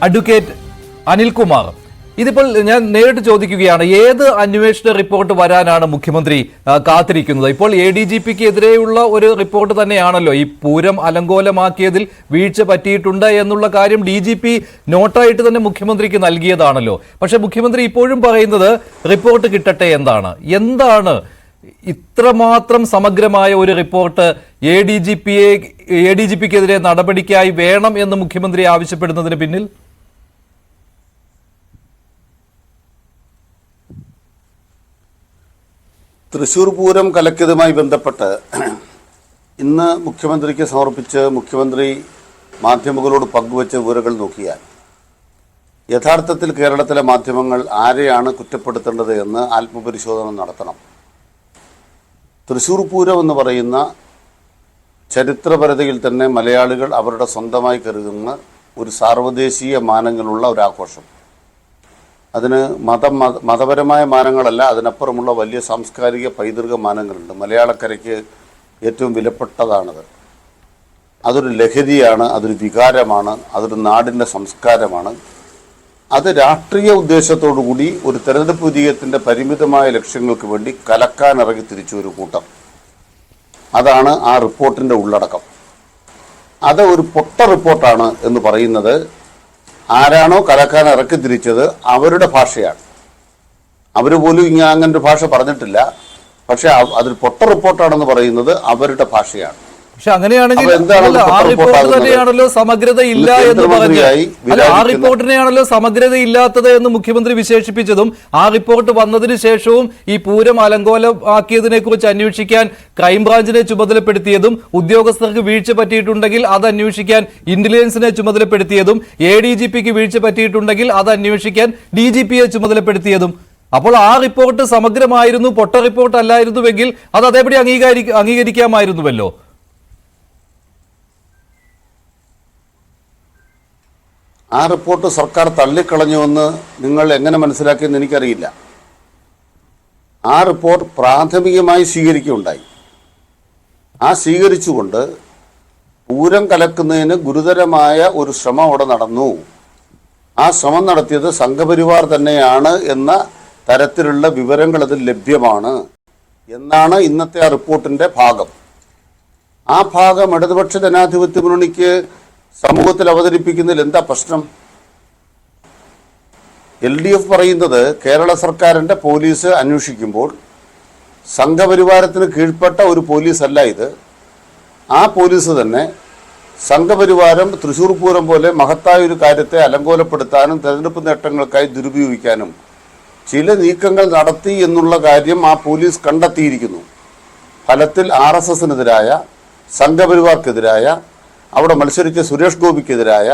Advocate Anilkumar, ഇതിപ്പോൾ ഞാൻ നേരിട്ട് ചോദിക്കുകയാണ്, ഏത് അന്വേഷണ റിപ്പോർട്ട് വരാനാണ് മുഖ്യമന്ത്രി കാത്തിരിക്കുന്നത്? ഇപ്പോൾ ADGPക്ക് എതിരെയുള്ള ഒരു റിപ്പോർട്ട് തന്നെയാണല്ലോ ഈ പൂരം അലങ്കോലമാക്കിയതിൽ വീഴ്ച പറ്റിയിട്ടുണ്ട് എന്നുള്ള കാര്യം DGP നോട്ടായിട്ട് തന്നെ മുഖ്യമന്ത്രിക്ക് നൽകിയതാണല്ലോ. പക്ഷെ മുഖ്യമന്ത്രി ഇപ്പോഴും പറയുന്നത് റിപ്പോർട്ട് കിട്ടട്ടെ എന്താണ് ഇത്രമാത്രം സമഗ്രമായ ഒരു റിപ്പോർട്ട് ADGPക്കെതിരെ നടപടിക്കായി വേണം എന്ന് മുഖ്യമന്ത്രി ആവശ്യപ്പെടുന്നതിന് പിന്നിൽ? തൃശൂർ പൂരം കലക്കിയതുമായി ബന്ധപ്പെട്ട് ഇന്ന് മുഖ്യമന്ത്രിക്ക് സമർപ്പിച്ച് മുഖ്യമന്ത്രി മാധ്യമങ്ങളോട് പങ്കുവച്ച വിവരങ്ങൾ നോക്കിയാൽ യഥാർത്ഥത്തിൽ കേരളത്തിലെ മാധ്യമങ്ങൾ ആരെയാണ് കുറ്റപ്പെടുത്തേണ്ടത് എന്ന് ആത്മപരിശോധന നടത്തണം. തൃശൂർ പൂരം എന്ന് പറയുന്ന ചരിത്രപരതയിൽ തന്നെ മലയാളികൾ അവരുടെ സ്വന്തമായി കരുതുന്ന ഒരു സാർവദേശീയ മാനങ്ങളുള്ള ഒരാഘോഷം. അതിന് മതപരമായ മാനങ്ങളല്ല, അതിനപ്പുറമുള്ള വലിയ സാംസ്കാരിക പൈതൃക മാനങ്ങളുണ്ട്. മലയാളക്കരയ്ക്ക് ഏറ്റവും വിലപ്പെട്ടതാണത്. അതൊരു ലഹരിയാണ്, അതൊരു വികാരമാണ്, അതൊരു നാടിൻ്റെ സംസ്കാരമാണ്. അത് രാഷ്ട്രീയ ഉദ്ദേശത്തോടുകൂടി ഒരു തെരഞ്ഞെടുപ്പ് വിജയത്തിൻ്റെ പരിമിതമായ ലക്ഷ്യങ്ങൾക്ക് വേണ്ടി കലക്കാനിറങ്ങി തിരിച്ചു ഒരു കൂട്ടം. അതാണ് ആ റിപ്പോർട്ടിൻ്റെ ഉള്ളടക്കം. അത് ഒരു പൊട്ട റിപ്പോർട്ടാണ് എന്ന് പറയുന്നത് ആരാണോ കലക്കാൻ ഇറക്കി തിരിച്ചത് അവരുടെ ഭാഷയാണ്. അവർ പോലും അങ്ങനൊരു ഭാഷ പറഞ്ഞിട്ടില്ല. പക്ഷെ അതൊരു പൊട്ട റിപ്പോർട്ടാണെന്ന് പറയുന്നത് അവരുടെ ഭാഷയാണ്. പക്ഷെ അങ്ങനെയാണെങ്കിൽ തന്നെയാണല്ലോ സമഗ്രത ഇല്ല എന്ന് പറഞ്ഞു. ആ റിപ്പോർട്ടിനെയാണല്ലോ സമഗ്രത ഇല്ലാത്തത് എന്ന് മുഖ്യമന്ത്രി വിശേഷിപ്പിച്ചതും ആ റിപ്പോർട്ട് വന്നതിന് ശേഷവും ഈ പൂരം അലങ്കോലമാക്കിയതിനെ കുറിച്ച് അന്വേഷിക്കാൻ ക്രൈംബ്രാഞ്ചിനെ ചുമതലപ്പെടുത്തിയതും ഉദ്യോഗസ്ഥർക്ക് വീഴ്ച പറ്റിയിട്ടുണ്ടെങ്കിൽ അത് അന്വേഷിക്കാൻ ഇന്റലിജൻസിനെ ചുമതലപ്പെടുത്തിയതും ADGPക്ക് വീഴ്ച പറ്റിയിട്ടുണ്ടെങ്കിൽ അത് അന്വേഷിക്കാൻ DGPയെ ചുമതലപ്പെടുത്തിയതും. അപ്പോൾ ആ റിപ്പോർട്ട് സമഗ്രമായിരുന്നു, പൊട്ട റിപ്പോർട്ട് അല്ലായിരുന്നുവെങ്കിൽ അത് അതേപടി അംഗീകരിക്കാമായിരുന്നുവല്ലോ. ആ റിപ്പോർട്ട് സർക്കാർ തള്ളിക്കളഞ്ഞുവെന്ന് നിങ്ങൾ എങ്ങനെ മനസ്സിലാക്കിയെന്ന് എനിക്കറിയില്ല. ആ റിപ്പോർട്ട് പ്രാഥമികമായി സ്വീകരിക്കുകയുണ്ടായി. ആ സ്വീകരിച്ചുകൊണ്ട് പൂരം കലക്കുന്നതിന് ഗുരുതരമായ ഒരു ശ്രമം അവിടെ നടന്നു. ആ ശ്രമം നടത്തിയത് സംഘപരിവാർ തന്നെയാണ് എന്ന തരത്തിലുള്ള വിവരങ്ങൾ അതിൽ ലഭ്യമാണ് എന്നാണ് ഇന്നത്തെ ആ റിപ്പോർട്ടിൻ്റെ ഭാഗം. ആ ഭാഗം ഇടതുപക്ഷ ജനാധിപത്യ മുന്നണിക്ക് സമൂഹത്തിൽ അവതരിപ്പിക്കുന്നതിൽ എന്താ പ്രശ്നം? LDF പറയുന്നത് കേരള സർക്കാരിൻ്റെ പോലീസ് അന്വേഷിക്കുമ്പോൾ സംഘപരിവാരത്തിന് കീഴ്പ്പെട്ട ഒരു പോലീസല്ല ഇത്. ആ പോലീസ് തന്നെ സംഘപരിവാരം തൃശ്ശൂർ പൂരം പോലെ മഹത്തായ ഒരു കാര്യത്തെ അലങ്കോലപ്പെടുത്താനും തെരഞ്ഞെടുപ്പ് നേട്ടങ്ങൾക്കായി ദുരുപയോഗിക്കാനും ചില നീക്കങ്ങൾ നടത്തി എന്നുള്ള കാര്യം ആ പോലീസ് കണ്ടെത്തിയിരിക്കുന്നു. ഫലത്തിൽ RSSനെതിരായ, സംഘപരിവാർക്കെതിരായ, അവിടെ മത്സരിച്ച സുരേഷ് ഗോപിക്കെതിരായ,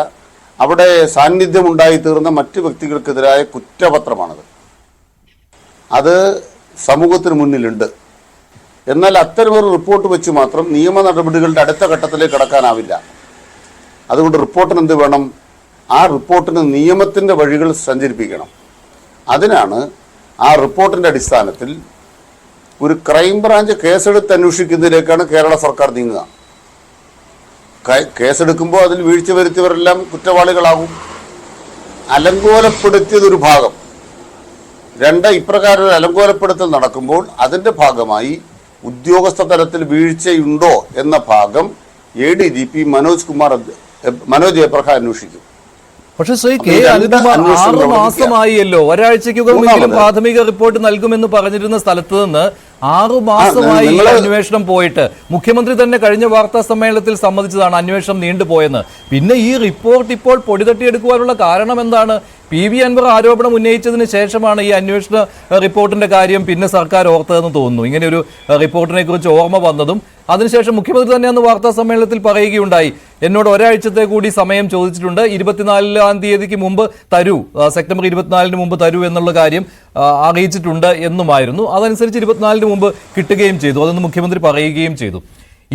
അവിടെ സാന്നിധ്യമുണ്ടായി തീർന്ന മറ്റ് വ്യക്തികൾക്കെതിരായ കുറ്റപത്രമാണത്. അത് സമൂഹത്തിന് മുന്നിലുണ്ട്. എന്നാൽ അത്തരമൊരു റിപ്പോർട്ട് വെച്ച് മാത്രം നിയമ നടപടികളുടെ അടുത്ത ഘട്ടത്തിലേക്ക് കടക്കാനാവില്ല. അതുകൊണ്ട് റിപ്പോർട്ടിന് എന്ത് വേണം? ആ റിപ്പോർട്ടിന് നിയമത്തിൻ്റെ വഴികൾ സഞ്ചരിപ്പിക്കണം. അതിനാണ് ആ റിപ്പോർട്ടിൻ്റെ അടിസ്ഥാനത്തിൽ ഒരു ക്രൈംബ്രാഞ്ച് കേസെടുത്ത് അന്വേഷിക്കുന്നതിലേക്കാണ് കേരള സർക്കാർ നീങ്ങുക. കേസെടുക്കുമ്പോൾ അതിൽ വീഴ്ച വരുത്തിയവരെല്ലാം കുറ്റവാളികളാകും. അലങ്കോലപ്പെടുത്തിയതൊരു ഭാഗം. ഇപ്രകാരം ഒരു അലങ്കോലപ്പെടുത്തൽ നടക്കുമ്പോൾ അതിൻ്റെ ഭാഗമായി ഉദ്യോഗസ്ഥ തലത്തിൽ വീഴ്ചയുണ്ടോ എന്ന ഭാഗം ADGP മനോജ് ജയപ്രകാശ് അന്വേഷിക്കും. പക്ഷെ ശ്രീ K. അനിൽകുമാർ 6 മാസമായല്ലോ, ഒരാഴ്ചയ്ക്കകമെങ്കിലും പ്രാഥമിക റിപ്പോർട്ട് നൽകുമെന്ന് പറഞ്ഞിരുന്ന സ്ഥലത്ത് നിന്ന് 6 മാസമായി അന്വേഷണം പോയിട്ട് മുഖ്യമന്ത്രി തന്നെ കഴിഞ്ഞ വാർത്താ സമ്മേളനത്തിൽ സമ്മതിച്ചതാണ് അന്വേഷണം നീണ്ടുപോയെന്ന്. പിന്നെ ഈ റിപ്പോർട്ട് ഇപ്പോൾ പൊടിതട്ടിയെടുക്കുവാനുള്ള കാരണം എന്താണ്? PV അൻവർ ആരോപണം ഉന്നയിച്ചതിന് ശേഷമാണ് ഈ അന്വേഷണ റിപ്പോർട്ടിന്റെ കാര്യം പിന്നെ സർക്കാർ ഓർത്തതെന്ന് തോന്നുന്നു. ഇങ്ങനെയൊരു റിപ്പോർട്ടിനെ കുറിച്ച് ഓർമ്മ വന്നതും അതിനുശേഷം മുഖ്യമന്ത്രി തന്നെ അന്ന് വാർത്താ സമ്മേളനത്തിൽ പറയുകയുണ്ടായി, എന്നോട് ഒരാഴ്ചത്തെ കൂടി സമയം ചോദിച്ചിട്ടുണ്ട്, 24-ാം തീയതിക്ക് മുമ്പ് തരൂ, സെപ്റ്റംബർ 24-ന് മുമ്പ് തരൂ എന്നുള്ള കാര്യം അറിയിച്ചിട്ടുണ്ട് എന്നുമായിരുന്നു. അതനുസരിച്ച് 24-ന് മുമ്പ് കിട്ടുകയും ചെയ്തു. അതൊന്ന് മുഖ്യമന്ത്രി പറയുകയും ചെയ്തു.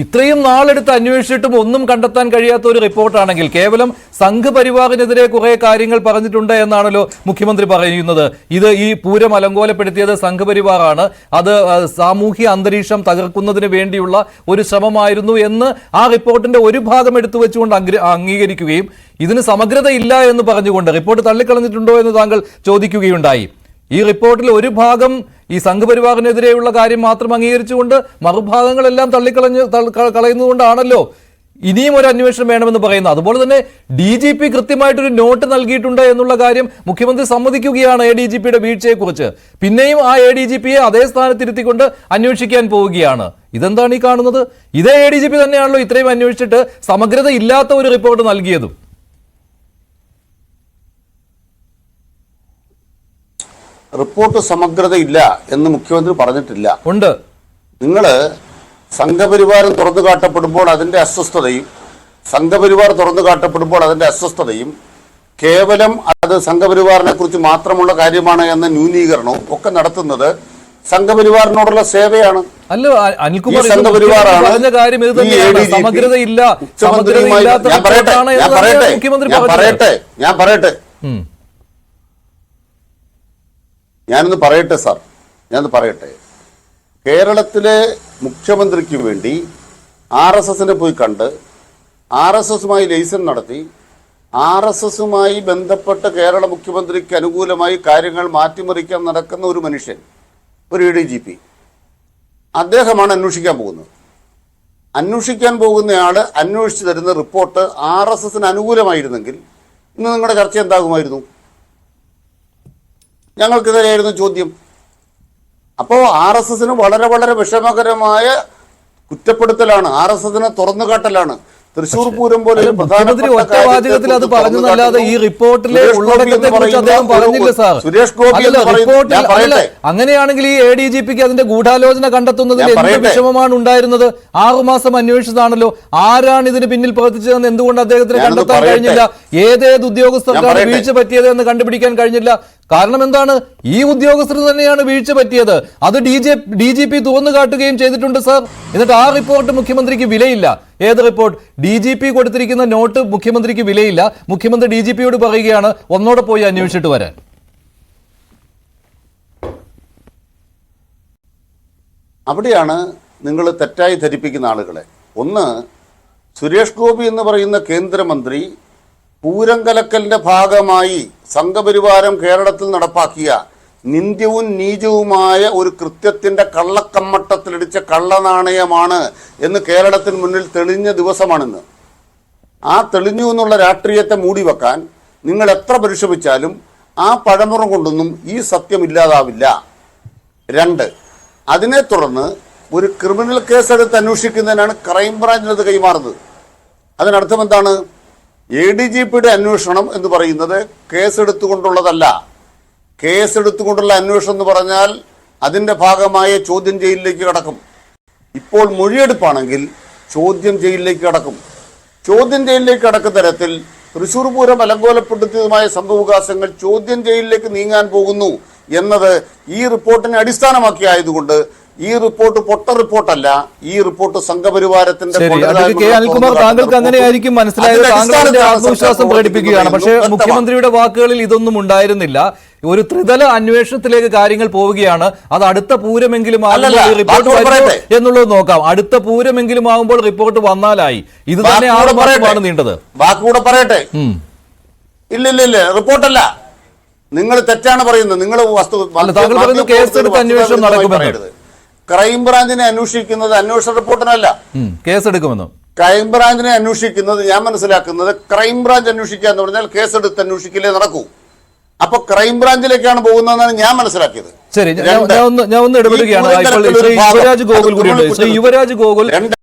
ഇത്രയും നാളെടുത്ത് അന്വേഷിച്ചിട്ടും ഒന്നും കണ്ടെത്താൻ കഴിയാത്ത ഒരു റിപ്പോർട്ടാണെങ്കിൽ കേവലം സംഘപരിവാറിനെതിരെ കുറെ കാര്യങ്ങൾ പറഞ്ഞിട്ടുണ്ട് എന്നാണല്ലോ മുഖ്യമന്ത്രി പറയുന്നത്. ഇത് ഈ പൂരം അലങ്കോലപ്പെടുത്തിയത് സംഘപരിവാറാണ്, അത് സാമൂഹ്യ അന്തരീക്ഷം തകർക്കുന്നതിന് വേണ്ടിയുള്ള ഒരു ശ്രമമായിരുന്നു എന്ന് ആ റിപ്പോർട്ടിന്റെ ഒരു ഭാഗം എടുത്തു വെച്ചുകൊണ്ട് അംഗീകരിക്കുകയും ഇതിന് സമഗ്രത ഇല്ല എന്ന് പറഞ്ഞുകൊണ്ട് റിപ്പോർട്ട് തള്ളിക്കളഞ്ഞിട്ടുണ്ടോ എന്ന് താങ്കൾ ചോദിക്കുകയുണ്ടായി. ഈ റിപ്പോർട്ടിൽ ഒരു ഭാഗം ഈ സംഘപരിവാറിനെതിരെയുള്ള കാര്യം മാത്രം അംഗീകരിച്ചുകൊണ്ട് മറുഭാഗങ്ങളെല്ലാം കളയുന്നതുകൊണ്ടാണല്ലോ ഇനിയും ഒരു അന്വേഷണം വേണമെന്ന് പറയുന്നത്. അതുപോലെ തന്നെ DGP കൃത്യമായിട്ടൊരു നോട്ട് നൽകിയിട്ടുണ്ട് എന്നുള്ള കാര്യം മുഖ്യമന്ത്രി സമ്മതിക്കുകയാണ് ADGPയുടെ വീഴ്ചയെക്കുറിച്ച്. പിന്നെയും ആ ADGPയെ അതേ സ്ഥാനത്തിരുത്തിക്കൊണ്ട് അന്വേഷിക്കാൻ പോവുകയാണ്. ഇതെന്താണ് ഈ കാണുന്നത്? ഇതേ ADGP തന്നെയാണല്ലോ ഇത്രയും അന്വേഷിച്ചിട്ട് സമഗ്രത ഇല്ലാത്ത ഒരു റിപ്പോർട്ട് നൽകിയതും. റിപ്പോർട്ട് സമഗ്രതയില്ല എന്ന് മുഖ്യമന്ത്രി പറഞ്ഞിട്ടില്ല. ഉണ്ട്. നിങ്ങള് സംഘപരിവാരം തുറന്നു കാട്ടപ്പെടുമ്പോൾ അതിന്റെ അസ്വസ്ഥതയും കേവലം അത് സംഘപരിവാറിനെ കുറിച്ച് മാത്രമുള്ള കാര്യമാണ് എന്ന ന്യൂനീകരണവും ഒക്കെ നടത്തുന്നത് സംഘപരിവാറിനോടുള്ള സേവയാണ്. അല്ല അനിൽകുമാർ, പറഞ്ഞ കാര്യം ഇത് തന്നെയാണ്. സമഗ്രതയില്ല. ഞാനൊന്ന് പറയട്ടെ. കേരളത്തിലെ മുഖ്യമന്ത്രിക്ക് വേണ്ടി RSSനെ പോയി കണ്ട് RSSുമായി ലൈസൺ നടത്തി RSSുമായി ബന്ധപ്പെട്ട് കേരള മുഖ്യമന്ത്രിക്ക് അനുകൂലമായി കാര്യങ്ങൾ മാറ്റിമറിക്കാൻ നടക്കുന്ന ഒരു മനുഷ്യൻ, ഒരു ADGP, അദ്ദേഹമാണ് അന്വേഷിക്കാൻ പോകുന്നത്. അന്വേഷിക്കാൻ പോകുന്നയാള് അന്വേഷിച്ചു തരുന്ന റിപ്പോർട്ട് RSSന് അനുകൂലമായിരുന്നെങ്കിൽ ഇന്ന് നിങ്ങളുടെ ചർച്ച എന്താകുമായിരുന്നു? ഞങ്ങൾക്കിതിനായിരുന്നു ചോദ്യം. അപ്പോൾ RSSന് വളരെ വളരെ വിഷമകരമായ കുറ്റപ്പെടുത്തലാണ്, RSSനെ തുറന്നുകാട്ടലാണ്. തൃശൂർ പൂരം പോലെ മുഖ്യമന്ത്രി ഒറ്റവാചകത്തിൽ അത് പറഞ്ഞതല്ലാതെ ഈ റിപ്പോർട്ടിലെ ഉള്ളടക്കത്തെ കുറിച്ച് അദ്ദേഹം പറഞ്ഞില്ല സാർ. സുരേഷ് ഗോപി അങ്ങനെയാണെങ്കിൽ ഈ ADGPക്ക് അതിന്റെ ഗൂഢാലോചന കണ്ടെത്തുന്നതിൽ എന്ത് വിഷമമാണ് ഉണ്ടായിരുന്നത്? 6 മാസം അന്വേഷിച്ചതാണല്ലോ. ആരാണ് ഇതിന് പിന്നിൽ പ്രവർത്തിച്ചതെന്ന് എന്തുകൊണ്ട് അദ്ദേഹത്തിന് കണ്ടെത്താൻ കഴിഞ്ഞില്ല? ഏതേത് ഉദ്യോഗസ്ഥർക്കാണ് വീഴ്ച പറ്റിയത് എന്ന് കണ്ടുപിടിക്കാൻ കഴിഞ്ഞില്ല? കാരണം എന്താണ്? ഈ ഉദ്യോഗസ്ഥർ തന്നെയാണ് വീഴ്ച പറ്റിയത്. അത് DGP തുറന്നു കാട്ടുകയും ചെയ്തിട്ടുണ്ട് സാർ. എന്നിട്ട് ആ റിപ്പോർട്ട് മുഖ്യമന്ത്രിക്ക് വിലയില്ല. ഏത് റിപ്പോർട്ട്? DGP കൊടുത്തിരിക്കുന്ന നോട്ട് മുഖ്യമന്ത്രിക്ക് വിലയില്ല. മുഖ്യമന്ത്രി DGPയോട് പറയുകയാണ് ഒന്നോടെ പോയി അന്വേഷിച്ചിട്ട് വരാൻ. അവിടെയാണ് നിങ്ങൾ തെറ്റായി ധരിപ്പിക്കുന്ന ആളുകളെ. ഒന്ന്, സുരേഷ് ഗോപി എന്ന് പറയുന്ന കേന്ദ്രമന്ത്രി പൂരം കലക്കലിന്റെ ഭാഗമായി സംഘപരിവാരം കേരളത്തിൽ നടപ്പാക്കിയ നിന്ദ്യവും നീചവുമായ ഒരു കൃത്യത്തിന്റെ കള്ളക്കമ്മട്ടത്തിലിടിച്ച കള്ളനാണയമാണ് എന്ന് കേരളത്തിന് മുന്നിൽ തെളിഞ്ഞ ദിവസമാണിന്ന്. ആ തെളിഞ്ഞു എന്നുള്ള രാഷ്ട്രീയത്തെ മൂടിവെക്കാൻ നിങ്ങൾ എത്ര പരിശ്രമിച്ചാലും ആ പഴമുറം കൊണ്ടൊന്നും ഈ സത്യം ഇല്ലാതാവില്ല. 2, അതിനെ തുടർന്ന് ഒരു ക്രിമിനൽ കേസെടുത്ത് അന്വേഷിക്കുന്നതിനാണ് ക്രൈംബ്രാഞ്ചിനത് കൈമാറുന്നത്. അതിനർത്ഥം എന്താണ്? ADGPയുടെ അന്വേഷണം എന്ന് പറയുന്നത് കേസെടുത്തുകൊണ്ടുള്ളതല്ല. കേസെടുത്തുകൊണ്ടുള്ള അന്വേഷണം എന്ന് പറഞ്ഞാൽ അതിൻ്റെ ഭാഗമായ ചോദ്യം ചെയ്യലിലേക്ക് കടക്കും. ഇപ്പോൾ മൊഴിയെടുപ്പാണെങ്കിൽ ചോദ്യം ചെയ്യലിലേക്ക് കടക്കും. ചോദ്യം ചെയ്യലിലേക്ക് കടക്കുന്ന തരത്തിൽ തൃശ്ശൂർ പൂരം അലങ്കോലപ്പെടുത്തിയതുമായ സംഭവവികാസങ്ങൾ ചോദ്യം ചെയ്യലിലേക്ക് നീങ്ങാൻ പോകുന്നു എന്നത് ഈ റിപ്പോർട്ടിനെ അടിസ്ഥാനമാക്കി ആയതുകൊണ്ട് ഈ റിപ്പോർട്ട് പൊട്ട റിപ്പോർട്ടല്ല. ഈ റിപ്പോർട്ട് സംഘപരിവാരത്തിന്റെ താങ്കൾക്ക് അങ്ങനെയായിരിക്കും മനസ്സിലായത്. താങ്കളുടെ ആത്മവിശ്വാസം പ്രകടിപ്പിക്കുകയാണ്. പക്ഷേ മുഖ്യമന്ത്രിയുടെ വാക്കുകളിൽ ഇതൊന്നും ഉണ്ടായിരുന്നില്ല. ഒരു ത്രിതല അന്വേഷണത്തിലേക്ക് കാര്യങ്ങൾ പോവുകയാണ്. അത് അടുത്ത പൂരമെങ്കിലും റിപ്പോർട്ട് എന്നുള്ളത് നോക്കാം. അടുത്ത പൂരമെങ്കിലും ആകുമ്പോൾ റിപ്പോർട്ട് വന്നാലായി. ഇത് തന്നെ 6 മാസമാണ് നീണ്ടത്. വാക്കുകൂടെ പറയട്ടെ. ഇല്ല റിപ്പോർട്ടല്ല, നിങ്ങൾ തെറ്റാണ് പറയുന്നത്. നിങ്ങൾ താങ്കൾ പറയുന്നു കേസെടുത്ത് അന്വേഷണം നടക്കുമെന്ന്. ക്രൈംബ്രാഞ്ചിനെ അന്വേഷിക്കുന്നത് അന്വേഷണ റിപ്പോർട്ടിനല്ല, കേസെടുക്കുമെന്ന്. ക്രൈംബ്രാഞ്ചിനെ അന്വേഷിക്കുന്നത് ഞാൻ മനസ്സിലാക്കുന്നത് ക്രൈംബ്രാഞ്ച് അന്വേഷിക്കുക എന്ന് പറഞ്ഞാൽ കേസെടുത്ത് അന്വേഷിക്കലേ നടക്കൂ. അപ്പൊ ക്രൈംബ്രാഞ്ചിലേക്കാണ് പോകുന്നതെന്നാണ് ഞാൻ മനസ്സിലാക്കിയത്. ശരി, ഞാൻ ഒന്ന് ഇടപെടുകയാണ്. ശ്രീ യുവരാജ് ഗോകുൽ കൂടിയുണ്ട്. ശ്രീ യുവരാജ് ഗോകുൽ